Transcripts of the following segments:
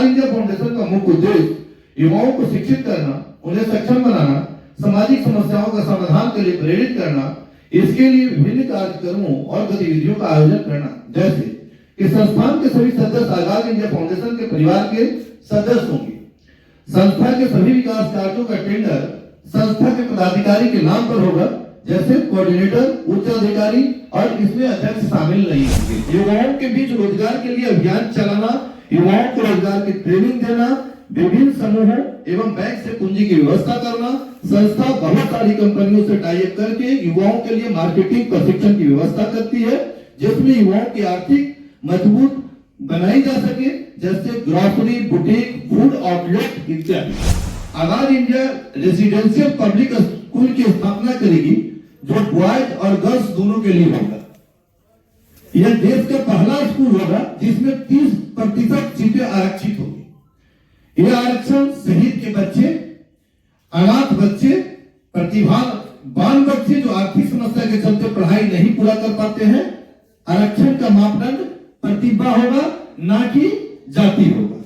आजाद India foundation का मुख्य उद्देश्य युवाओं को शिक्षित करना, उन्हें सक्षम बनाना, सामाजिक समस्याओं का समाधान के लिए प्रेरित करना, इसके लिए विभिन्न कार्यक्रमों और गतिविधियों का आयोजन करना, जैसे कि संस्थान के सभी सदस्य आजाद इंडिया फाउंडेशन के परिवार के सदस्य होंगे। संस्था के सभी विकास कार्यों का टेंडर संस्था के पदाधिकारी के नाम पर होगा, जैसे कोऑर्डिनेटर, उच्च अधिकारी, और इसमें अध्यक्ष शामिल नहीं होंगे। युवाओं के बीच रोजगार के लिए अभियान चलाना, युवाओं को रोजगार की ट्रेनिंग देना, विभिन्न समूहों एवं बैंक से पूंजी की व्यवस्था करना। संस्था बहुत सारी कंपनियों से टाई अप करके युवाओं के लिए मार्केटिंग प्रशिक्षण की व्यवस्था करती है, जिसमें युवाओं की आर्थिक मजबूत बनाई जा सके, जैसे ग्रोसरी, बुटीक, फूड आउटलेट इत्यादि। आजाद इंडिया रेसिडेंशियल पब्लिक स्कूल की स्थापना करेगी, जो बॉयज और गर्ल्स दोनों के लिए होगा। यह देश का पहला स्कूल होगा जिसमें 30% सीटें आरक्षित होगी। यह आरक्षण शहीद के बच्चे, अनाथ बच्चे, प्रतिभावान बच्चे जो आर्थिक समस्या के चलते पढ़ाई नहीं पूरा कर पाते हैं, आरक्षण का मापदंड प्रतिभा होगा, ना कि जाति होगा।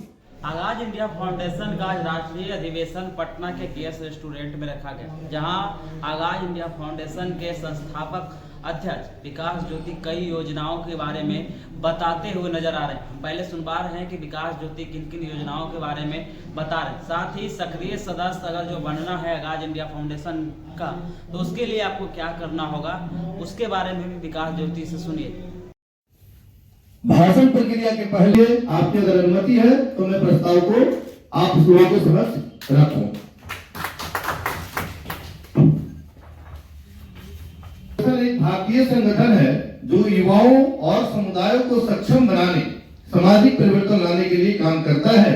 आजाद इंडिया फाउंडेशन का आज राष्ट्रीय अधिवेशन पटना के केएस रेस्टोरेंट में रखा गया, जहां आजाद इंडिया फाउंडेशन के संस्थापक अध्यक्ष विकास ज्योति कई योजनाओं के बारे में बताते हुए नजर आ रहे हैं। पहले सुनवा रहे हैं कि विकास ज्योति किन किन योजनाओं के बारे में बता रहे हैं। साथ ही सक्रिय सदस्य अगर जो बनना है आजाद इंडिया फाउंडेशन का, तो उसके लिए आपको क्या करना होगा, उसके बारे में भी विकास ज्योति से सुनिए। भाषण प्रक्रिया के पहले आपकी अगर अनुमति है तो मैं प्रस्ताव को आप लोगों के समक्ष रखूं। एक भारतीय संगठन है जो युवाओं और समुदायों को सक्षम बनाने, सामाजिक परिवर्तन लाने के लिए काम करता है।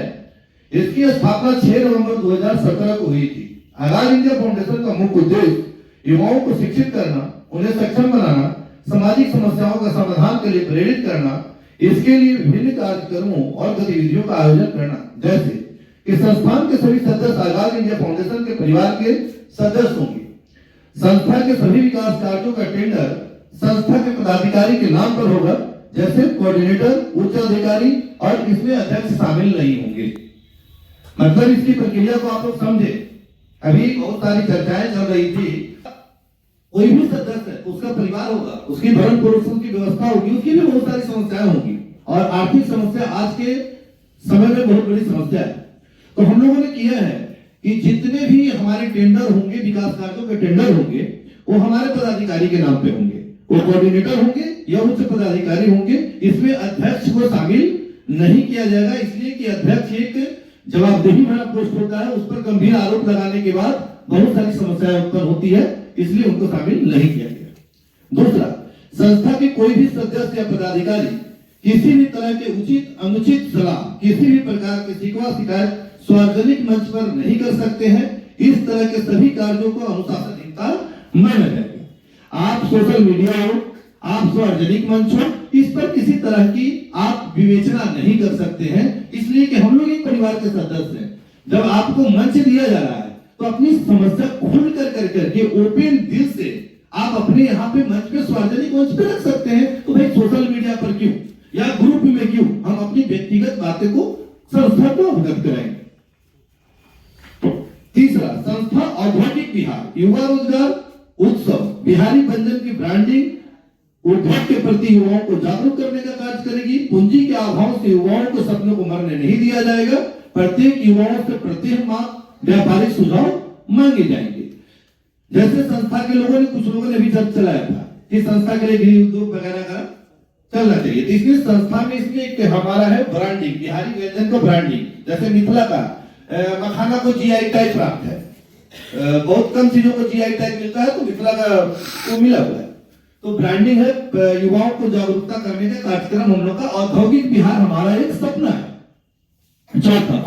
इसकी स्थापना 6 नवंबर 2017 को हुई थी। आजाद इंडिया फाउंडेशन का मुख्य उद्देश्य युवाओं को शिक्षित करना, उन्हें सक्षम बनाना, सामाजिक समस्याओं का समाधान के लिए प्रेरित करना, इसके लिए विभिन्न कार्यक्रमों और गतिविधियों का आयोजन करना, जैसे कि संस्थान के सभी सदस्य आजाद इंडिया फाउंडेशन के परिवार के सदस्य होंगे। संस्था के सभी विकास कार्यों का टेंडर संस्था के पदाधिकारी के नाम पर होगा, जैसे कोऑर्डिनेटर, उच्च अधिकारी, और इसमें अध्यक्ष शामिल नहीं होंगे। मतलब इसकी प्रक्रिया को आप लोग समझे। अभी बहुत सारी चर्चाएं चल रही थी, कोई भी सदस्य उसका परिवार होगा, उसकी भरण पोषण की व्यवस्था होगी, उसकी भी बहुत सारी समस्याएं होंगी, और आर्थिक समस्या आज के समय में बहुत बड़ी समस्या है। तो हम लोगों ने किया है कि जितने भी हमारे टेंडर होंगे, विकास कार्यों के टेंडर होंगे, वो हमारे पदाधिकारी के नाम पे होंगे। वो कोऑर्डिनेटर होंगे या उच्च पदाधिकारी होंगे। इसमें अध्यक्ष को शामिल नहीं किया जाएगा, इसलिए कि अध्यक्ष एक जवाबदेही भरा पोस्ट होता है, उस पर गंभीर आरोप लगाने के बाद बहुत सारी समस्याएं उत्पन्न होती है, इसलिए उनको शामिल नहीं किया गया। दूसरा, संस्था के कोई भी सदस्य या पदाधिकारी किसी भी तरह के उचित अनुचित सलाह, किसी भी प्रकार की शिकवा शिकायत सार्वजनिक मंच पर नहीं कर सकते हैं। इस तरह के सभी कार्यों को अनुशासनहीनता माना जाएगा। आप सोशल मीडिया हो, आप सार्वजनिक मंच हो, इस पर किसी तरह की आप विवेचना नहीं कर सकते हैं, इसलिए कि हम लोग एक परिवार के सदस्य हैं। जब आपको मंच दिया जा रहा है तो अपनी समस्या खुल कर करके ओपन दिल से आप अपने यहाँ पे मंच पे, सार्वजनिक मंच पे रख सकते हैं। तो भाई सोशल मीडिया पर क्यों या ग्रुप में क्यों हम अपनी व्यक्तिगत बातें को संस्था को अवगत कराएंगे। तीसरा, संस्था औद्योगिक बिहार युवा रोजगार उत्सव बिहारी व्यंजन की ब्रांडिंग, उद्योग के प्रति युवाओं को जागरूक करने का कार्य करेगी। पूंजी के अभाव से युवाओं को सपनों को मरने नहीं दिया जाएगा। प्रत्येक युवाओं से प्रत्येक माह व्यापारिक सुझाव मांगे जाएंगे। जैसे संस्था के लोगों ने, कुछ लोगों ने भी जब चलाया था कि संस्था के लिए गृह उद्योग वगैरह का चलना चाहिए, तो इसलिए संस्था में इसमें एक हमारा है ब्रांडिंग, बिहारी व्यंजन को ब्रांडिंग। जैसे मिथिला का मखाना को जीआई टैग प्राप्त है, बहुत कम चीजों को जीआई टैग मिलता है, तो मिथिला का वो मिला हुआ है। तो ब्रांडिंग है, युवाओं को जागरूकता करने का कार्यक्रम हम लोग का। औद्योगिक बिहार हमारा एक सपना है। चौथा,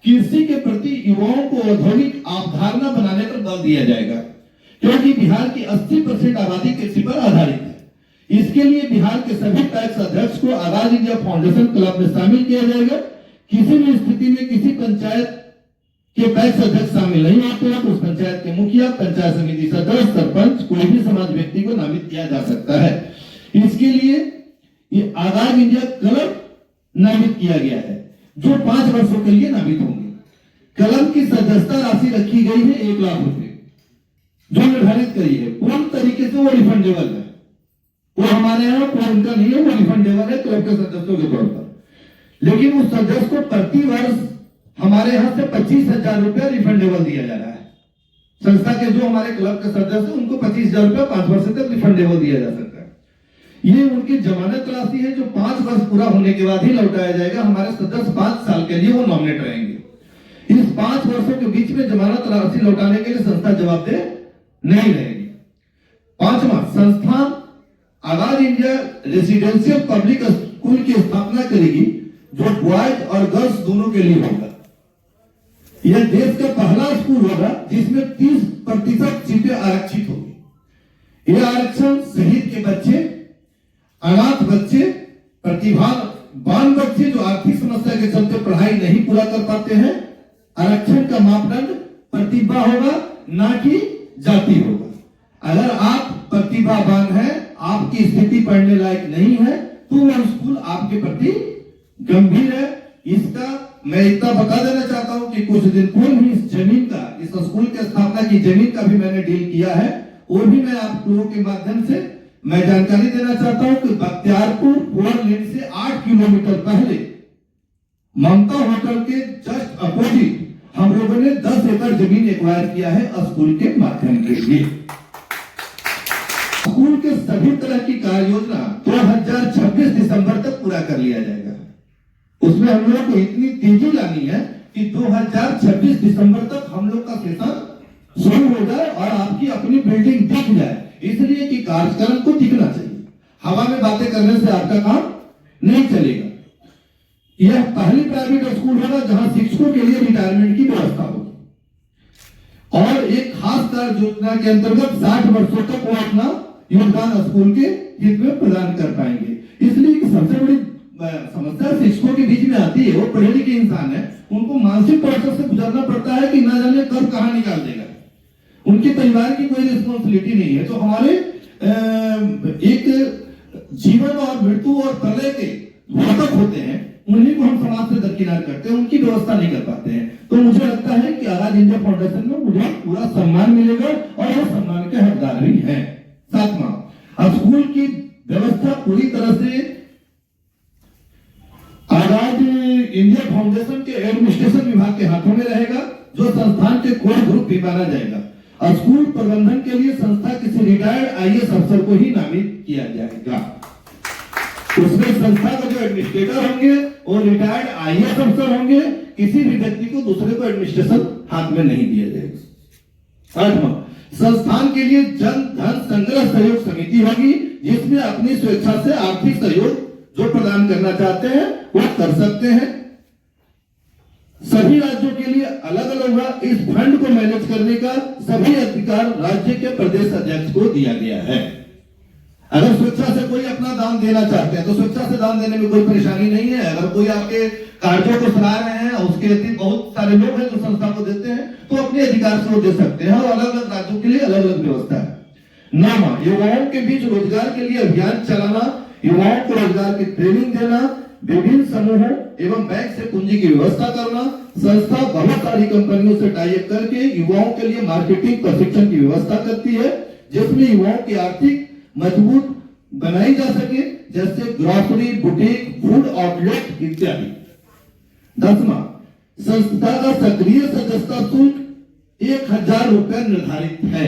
कृषि के प्रति युवाओं को औद्योगिक अवधारणा बनाने पर बल दिया जाएगा, क्योंकि बिहार की 80% आबादी कृषि पर आधारित है। इसके लिए बिहार के सभी पैक्स अध्यक्ष को आजाद इंडिया फाउंडेशन क्लब में शामिल किया जाएगा। किसी भी स्थिति में किसी पंचायत के पैक्स अध्यक्ष शामिल नहीं होते हैं तो उस पंचायत के मुखिया, पंचायत समिति सदस्य, सरपंच, कोई भी समाज व्यक्ति को नामित किया जा सकता है। इसके लिए ये आजाद इंडिया क्लब नामित किया गया है, जो 5 वर्षों के लिए नामित होंगे। कलम की सदस्यता राशि रखी गई है 1 लाख रुपए, जो निर्धारित करी है। पूर्ण तरीके से वो रिफंडेबल है, वो हमारे यहाँ उनका नहीं है, वो रिफंडेबल है क्लब के सदस्यों के तौर पर। लेकिन उस सदस्य को प्रति वर्ष हमारे यहाँ से 25,000 रुपया रिफंडेबल दिया जा रहा है। संस्था के जो हमारे क्लब के सदस्य हैं उनको 25,000 रुपया 5 वर्ष तक रिफंडेबल दिया जा सकता है। ये उनकी जमानत राशि है जो 5 वर्ष पूरा होने के बाद ही लौटाया जाएगा। हमारे सदस्य 5 साल के लिए वो नॉमिनेट रहेंगे। इस 5 वर्षों के बीच में जमानत राशि लौटाने के लिए संस्था जवाबदेह नहीं रहेगी। 5वां, संस्थान आगाज इंडिया रेसिडेंशियल पब्लिक स्कूल की स्थापना करेगी जो बॉयज और गर्ल्स दोनों के लिए होगा। यह देश का पहला स्कूल होगा जिसमें 30% सीटें आरक्षित होगी। यह आरक्षण शहीद के बच्चे, अनाथ बच्चे, प्रतिभावान बच्चे जो आर्थिक समस्या के चलते पढ़ाई नहीं पूरा कर पाते हैं, आरक्षण का मापदंड प्रतिभा होगा, ना कि जाति होगा। अगर आप प्रतिभावान हैं, आपकी स्थिति पढ़ने लायक नहीं है, तो वह स्कूल आपके प्रति गंभीर है। इसका मैं इतना बता देना चाहता हूं कि कुछ दिन पूर्व ही इस जमीन का, इस स्कूल की स्थापना की जमीन का भी मैंने डील किया है, और भी मैं आप लोगों के माध्यम से मैं जानकारी देना चाहता हूं कि बख्तियारपुर 4 लेन से 8 किलोमीटर पहले ममता होटल के जस्ट अपोजिट हम लोगों ने 10 एकड़ जमीन एक्वायर किया है स्कूल के माध्यम के लिए। स्कूल के सभी तरह की कार्य योजना 2026 दिसंबर तक पूरा कर लिया जाएगा। उसमें हम लोग को इतनी तेजी लानी है कि 2026 दिसंबर तक हम लोग का सेशन शुरू हो जाए और आपकी अपनी बिल्डिंग दिख जाए। इसलिए कि कार्यक्रम को दिखना चाहिए। हवा में बातें करने से आपका काम नहीं चलेगा। यह पहली प्राइवेट स्कूल होगा जहां शिक्षकों के लिए रिटायरमेंट की व्यवस्था होगी, और एक खास कार्य योजना के अंतर्गत 60 वर्षों तक वो अपना योगदान स्कूल के हित में प्रदान कर पाएंगे। इसलिए सबसे बड़ी समस्या शिक्षकों के बीच में आती है, वो पढ़े लिखे इंसान है, उनको मानसिक टॉर्चर से गुजरना पड़ता है कि ना जाने कब कहां निकाल देगा। उनके परिवार की कोई रिस्पॉन्सिबिलिटी नहीं है। तो हमारे एक जीवन और मृत्यु और प्रलय के घातक होते हैं, उन्हीं को हम समाज से दरकिनार करते हैं, उनकी व्यवस्था नहीं कर पाते हैं। तो मुझे लगता है कि आगाज इंडिया फाउंडेशन में मुझे पूरा सम्मान मिलेगा और वो सम्मान के हकदार भी हैं। 7वां, स्कूल की व्यवस्था पूरी तरह से आगाज इंडिया फाउंडेशन के एडमिनिस्ट्रेशन विभाग के हाथों में रहेगा, जो संस्थान के कोर ग्रुप भी माना जाएगा। स्कूल प्रबंधन के लिए संस्था किसी रिटायर्ड आईएएस अफसर को ही नामित किया जाएगा। उसमें संस्था का जो एडमिनिस्ट्रेटर होंगे वो रिटायर्ड आईएएस अफसर होंगे। किसी भी व्यक्ति को दूसरे को एडमिनिस्ट्रेशन हाथ में नहीं दिया जाएगा। 8वां, संस्थान के लिए जन धन संग्रह सहयोग समिति होगी, जिसमें अपनी स्वेच्छा से आर्थिक सहयोग जो प्रदान करना चाहते हैं वो कर सकते हैं। सभी राज्यों के लिए अलग अलग होगा। इस फंड को मैनेज करने का सभी अधिकार राज्य के प्रदेश अध्यक्ष को दिया गया है। अगर स्वेच्छा से कोई अपना दान देना चाहते हैं तो स्वेच्छा से दान देने में कोई परेशानी नहीं है। अगर कोई आपके कार्यों को सराह रहे हैं, उसके अतिरिक्त बहुत सारे लोग हैं जो संस्था को देते हैं, तो अपने अधिकार से वो दे सकते हैं, और अलग अलग राज्यों के लिए अलग अलग व्यवस्था है। 9वां, युवाओं के बीच रोजगार के लिए अभियान चलाना, युवाओं को रोजगार की ट्रेनिंग देना, विभिन्न समूहों एवं बैंक से पूंजी की व्यवस्था करना। संस्था बहुत सारी कंपनियों से टाई अप करके युवाओं के लिए मार्केटिंग प्रशिक्षण की व्यवस्था करती है, जिसमें युवाओं की आर्थिक मजबूत बनाई जा सके, जैसे ग्रोसरी, बुटीक, फूड आउटलेट इत्यादि। 10वां, संस्था का सक्रिय सदस्यता शुल्क 1,000 रुपए निर्धारित है,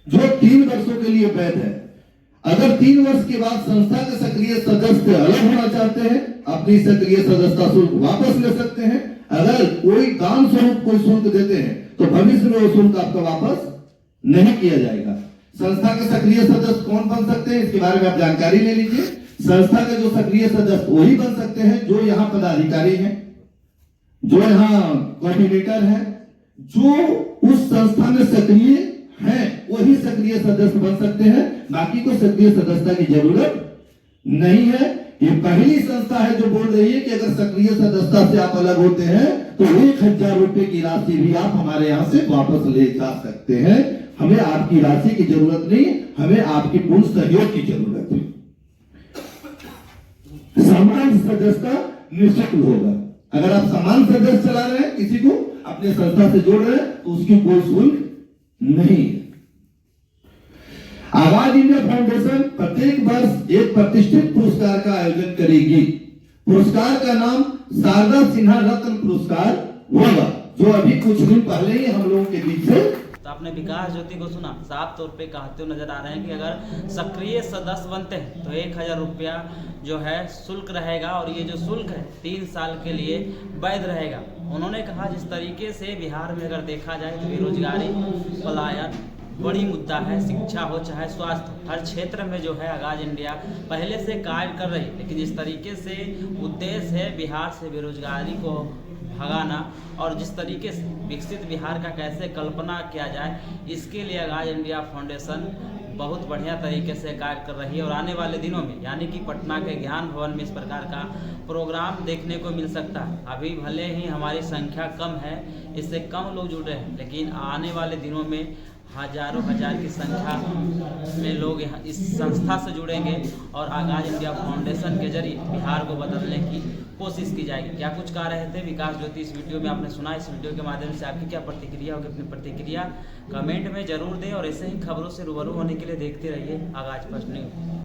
जो 3 वर्षों के लिए वैध है। अगर 3 वर्ष के बाद संस्था के सक्रिय सदस्य अलग होना चाहते हैं, अपनी सक्रिय सदस्यता शुल्क वापस ले सकते हैं। अगर कोई दान स्वरूप कोई शुल्क देते हैं तो भविष्य में वो शुल्क आपका वापस नहीं किया जाएगा। संस्था के सक्रिय सदस्य कौन बन सकते हैं, इसके बारे में आप जानकारी ले लीजिए। संस्था के जो सक्रिय सदस्य वही बन सकते हैं जो यहाँ पदाधिकारी हैं, जो यहाँ कोऑर्डिनेटर हैं, जो उस संस्था में सक्रिय हैं, वही सक्रिय सदस्य बन सकते हैं। बाकी को सक्रिय सदस्यता की जरूरत नहीं है। ये पहली संस्था है जो बोल रही है कि अगर सक्रिय सदस्यता से आप अलग होते हैं तो 1,000 रुपए की राशि भी आप हमारे यहाँ से वापस ले जा सकते हैं। हमें आपकी राशि की जरूरत नहीं, हमें आपकी पूर्ण सहयोग की जरूरत है। सामान्य सदस्यता निश्चित होगा। अगर आप सामान्य सदस्य चला रहे हैं, किसी को अपने संस्था से जोड़ रहे हैं, तो उसकी कोई शुल्क नहीं है। आगाज इंडिया फाउंडेशन प्रत्येक वर्ष एक प्रतिष्ठित पुरस्कार का आयोजन करेगी। पुरस्कार का नाम शारदा सिन्हा रत्न पुरस्कार होगा, जो अभी कुछ दिन पहले ही हम लोगों के बीच से। तो आपने विकास ज्योति को सुना, साफ तौर पे कहते हुए नजर आ रहे हैं कि अगर सक्रिय सदस्य बनते हैं तो 1000 रुपया जो है शुल्क रहेगा, और ये जो शुल्क है 3 साल के लिए वैध रहेगा। उन्होंने कहा जिस तरीके से बिहार में अगर देखा जाए तो बेरोजगारी, पलायन बड़ी मुद्दा है, शिक्षा हो चाहे स्वास्थ्य, हर क्षेत्र में जो है आगाज इंडिया पहले से कार्य कर रही है। लेकिन जिस तरीके से उद्देश्य है बिहार से बेरोजगारी को भगाना और जिस तरीके से विकसित बिहार का कैसे कल्पना किया जाए, इसके लिए आगाज इंडिया फाउंडेशन बहुत बढ़िया तरीके से कार्य कर रही है। और आने वाले दिनों में यानी कि पटना के ज्ञान भवन में इस प्रकार का प्रोग्राम देखने को मिल सकता है। अभी भले ही हमारी संख्या कम है, इससे कम लोग जुड़ रहे हैं, लेकिन आने वाले दिनों में हजारों हजार की संख्या में लोग यहाँ इस संस्था से जुड़ेंगे और आगाज इंडिया फाउंडेशन के जरिए बिहार को बदलने की कोशिश की जाएगी। क्या कुछ कह रहे थे विकास ज्योति इस वीडियो में आपने सुना। इस वीडियो के माध्यम से आपकी क्या प्रतिक्रिया होगी, अपनी प्रतिक्रिया कमेंट में जरूर दें और ऐसे ही खबरों से रूबरू होने के लिए देखते रहिए आगाज फर्स्ट न्यूज।